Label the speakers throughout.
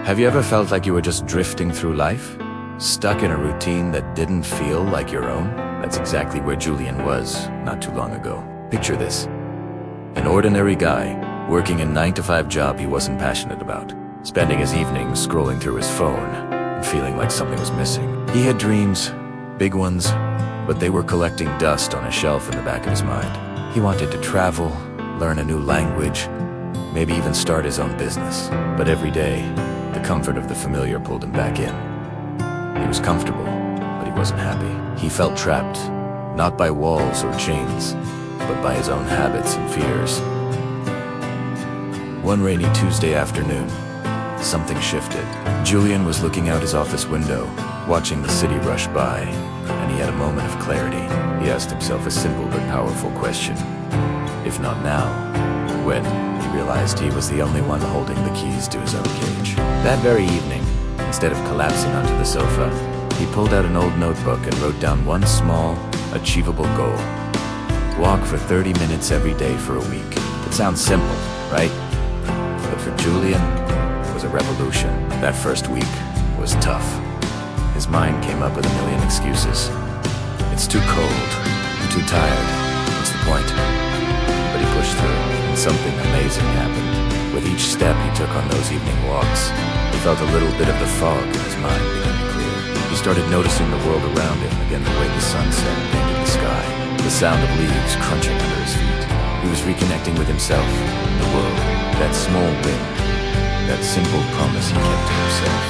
Speaker 1: Have you ever felt like you were just drifting through life? Stuck in a routine that didn't feel like your own? That's exactly where Julian was not too long ago. Picture this. An ordinary guy, working a 9-to-5 job he wasn't passionate about, spending his evenings scrolling through his phone and feeling like something was missing. He had dreams, big ones, but they were collecting dust on a shelf in the back of his mind. He wanted to travel, learn a new language, maybe even start his own business. But every day, the comfort of the familiar pulled him back in. He was comfortable, but he wasn't happy. He felt trapped, not by walls or chains, but by his own habits and fears. One rainy Tuesday afternoon, something shifted. Julian was looking out his office window, watching the city rush by, and he had a moment of clarity. He asked himself a simple but powerful question. If not now, when? He realized he was the only one holding the keys to his own cage. That very evening, instead of collapsing onto the sofa, he pulled out an old notebook and wrote down one small, achievable goal. Walk for 30 minutes every day for a week. It sounds simple, right? But for Julian, it was a revolution. That first week was tough. His mind came up with a million excuses. It's too cold. I'm too tired. What's the point? But he pushed through, and something amazing happened. With each step he took on those evening walks, he felt a little bit of the fog in his mind begin to clear. He started noticing the world around him again, the way the sunset painted the sky, the sound of leaves crunching under his feet. He was reconnecting with himself, the world, that small win, that simple promise he kept to himself,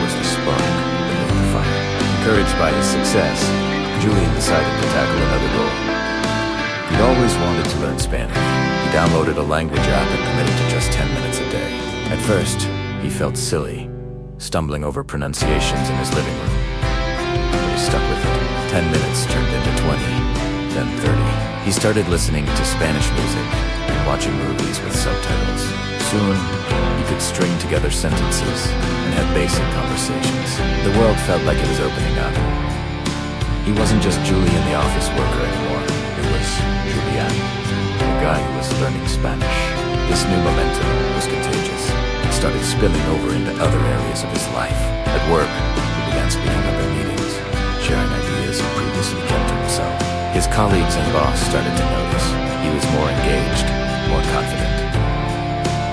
Speaker 1: was the spark that lit the fire. Encouraged by his success, Julian decided to tackle another goal. He'd always wanted to learn Spanish. He downloaded a language app and committed to just 10 minutes a day. At first, he felt silly, stumbling over pronunciations in his living room. But he stuck with it. 10 minutes turned into 20, then 30. He started listening to Spanish music and watching movies with subtitles. Soon, he could string together sentences and have basic conversations. The world felt like it was opening up. He wasn't just Julian, the office worker anymore. It was Julian, the guy who was learning Spanish. This new momentum was contagious. It started spilling over into other areas of his life. At work, he began speaking up in meetings, sharing ideas he previously kept to himself. His colleagues and boss started to notice. He was more engaged, more confident.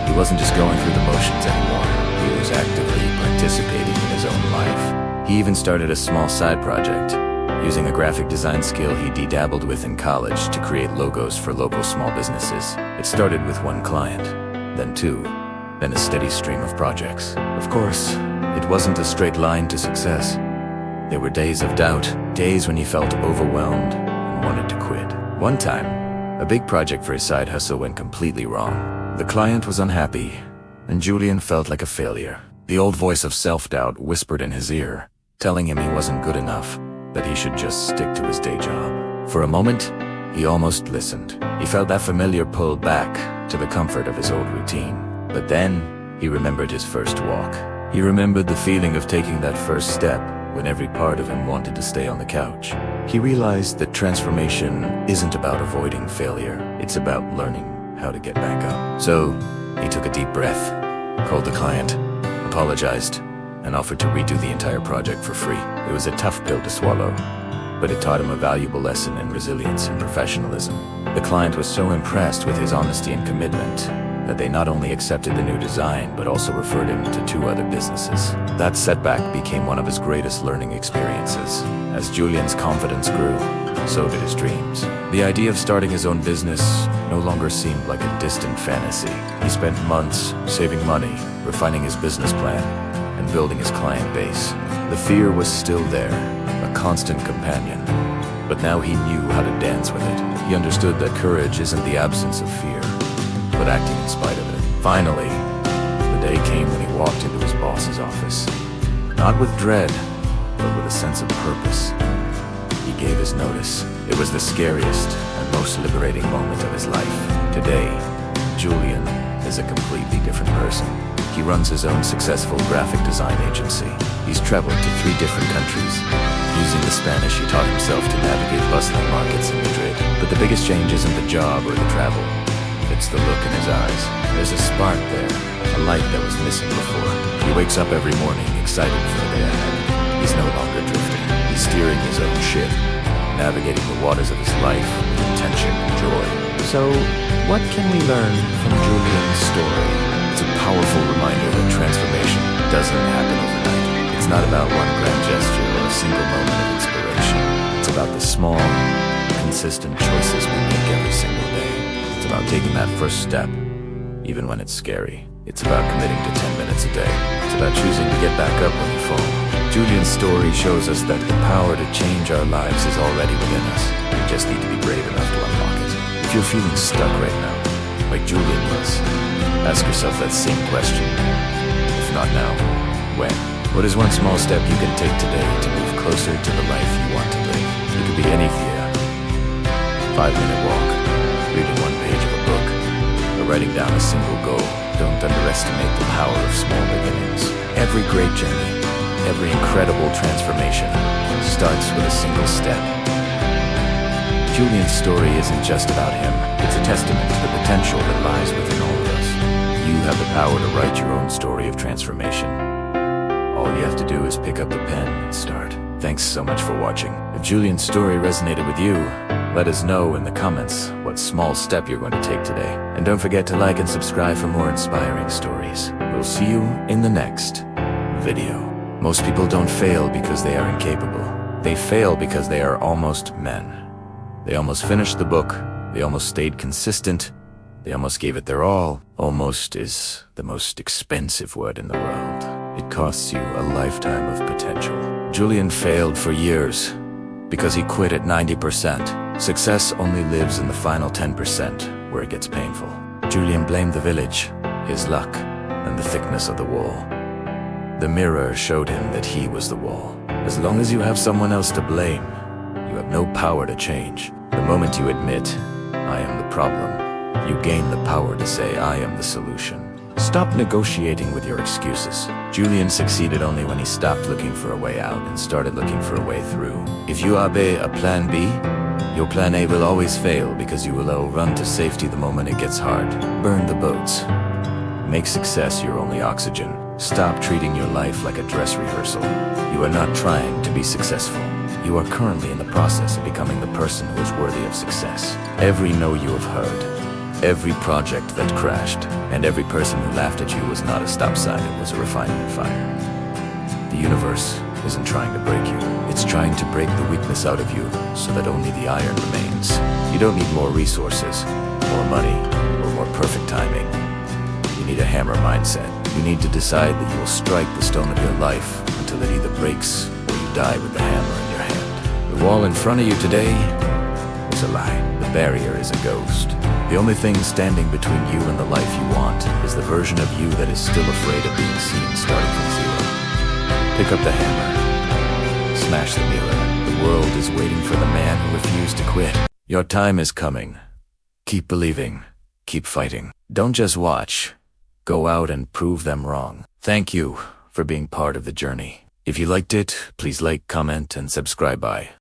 Speaker 1: He wasn't just going through the motions anymore. He was actively participating in his own life. He even started a small side project, using a graphic design skill he dabbled with in college to create logos for local small businesses. It started with one client, then two, then a steady stream of projects. Of course, it wasn't a straight line to success. There were days of doubt, days when he felt overwhelmed and wanted to quit. One time, a big project for his side hustle went completely wrong. The client was unhappy, and Julian felt like a failure. The old voice of self-doubt whispered in his ear, telling him he wasn't good enough, that he should just stick to his day job. For a moment, he almost listened. He felt that familiar pull back to the comfort of his old routine. But then, he remembered his first walk. He remembered the feeling of taking that first step when every part of him wanted to stay on the couch. He realized that transformation isn't about avoiding failure. It's about learning how to get back up. So, he took a deep breath, called the client, apologized, and offered to redo the entire project for free. It was a tough pill to swallow, but it taught him a valuable lesson in resilience and professionalism. The client was so impressed with his honesty and commitment that they not only accepted the new design, but also referred him to 2 other businesses. That setback became one of his greatest learning experiences. As Julian's confidence grew, so did his dreams. The idea of starting his own business no longer seemed like a distant fantasy. He spent months saving money, refining his business plan, and building his client base. The fear was still there, a constant companion, but now he knew how to dance with it. He understood that courage isn't the absence of fear, but acting in spite of it. Finally, the day came when he walked into his boss's office, not with dread, but with a sense of purpose. He gave his notice. It was the scariest and most liberating moment of his life. Today, Julian is a completely different person. He runs his own successful graphic design agency. He's traveled to 3 different countries. Using the Spanish, he taught himself to navigate bustling markets in Madrid. But the biggest change isn't the job or the travel. It's the look in his eyes. There's a spark there, a light that was missing before. He wakes up every morning, excited for the day ahead. He's no longer drifting. He's steering his own ship, navigating the waters of his life with intention and joy.
Speaker 2: So, what can we learn from Julian's story?
Speaker 1: It's a powerful reminder that transformation doesn't happen overnight. It's not about one grand gesture or a single moment of inspiration. It's about the small, consistent choices we make every single day. It's about taking that first step, even when it's scary. It's about committing to 10 minutes a day. It's about choosing to get back up when you fall. Julian's story shows us that the power to change our lives is already within us. We just need to be brave enough to unlock it. If you're feeling stuck right now, like Julian was, ask yourself that same question. If not now, when? What is one small step you can take today to move closer to the life you want to live? It could be anything. 5-minute walk, reading one page of a book, or writing down a single goal. Don't underestimate the power of small beginnings. Every great journey, every incredible transformation starts with a single step. Julian's story isn't just about him. It's a testament to the potential that lies within all of us. You have the power to write your own story of transformation. All you have to do is pick up the pen and start. Thanks so much for watching. If Julian's story resonated with you, let us know in the comments what small step you're going to take today. And don't forget to like and subscribe for more inspiring stories. We'll see you in the next video. Most people don't fail because they are incapable. They fail because they are almost men. They almost finished the book. They almost stayed consistent. They almost gave it their all. Almost is the most expensive word in the world. It costs you a lifetime of potential. Julian failed for years because he quit at 90%. Success only lives in the final 10% where it gets painful. Julian blamed the village, his luck, and the thickness of the wall. The mirror showed him that he was the wall. As long as you have someone else to blame, you have no power to change. The moment you admit, I am the problem, you gain the power to say, I am the solution. Stop negotiating with your excuses. Julian succeeded only when he stopped looking for a way out and started looking for a way through. If you obey a plan B, your plan A will always fail because you will run to safety the moment it gets hard. Burn the boats. Make success your only oxygen. Stop treating your life like a dress rehearsal. You are not trying to be successful. You are currently in the process of becoming the person who is worthy of success. Every no you have heard, every project that crashed, and every person who laughed at you was not a stop sign, it was a refinement fire. The universe isn't trying to break you. It's trying to break the weakness out of you so that only the iron remains. You don't need more resources, more money, or more perfect timing. You need a hammer mindset. You need to decide that you will strike the stone of your life until it either breaks or you die with the hammer in your hand. The wall in front of you today is a lie. The barrier is a ghost. The only thing standing between you and the life you want is the version of you that is still afraid of being seen starting from zero. Pick up the hammer. Smash the mirror. The world is waiting for the man who refused to quit. Your time is coming. Keep believing. Keep fighting. Don't just watch. Go out and prove them wrong. Thank you for being part of the journey. If you liked it, please like, comment, and subscribe. Bye.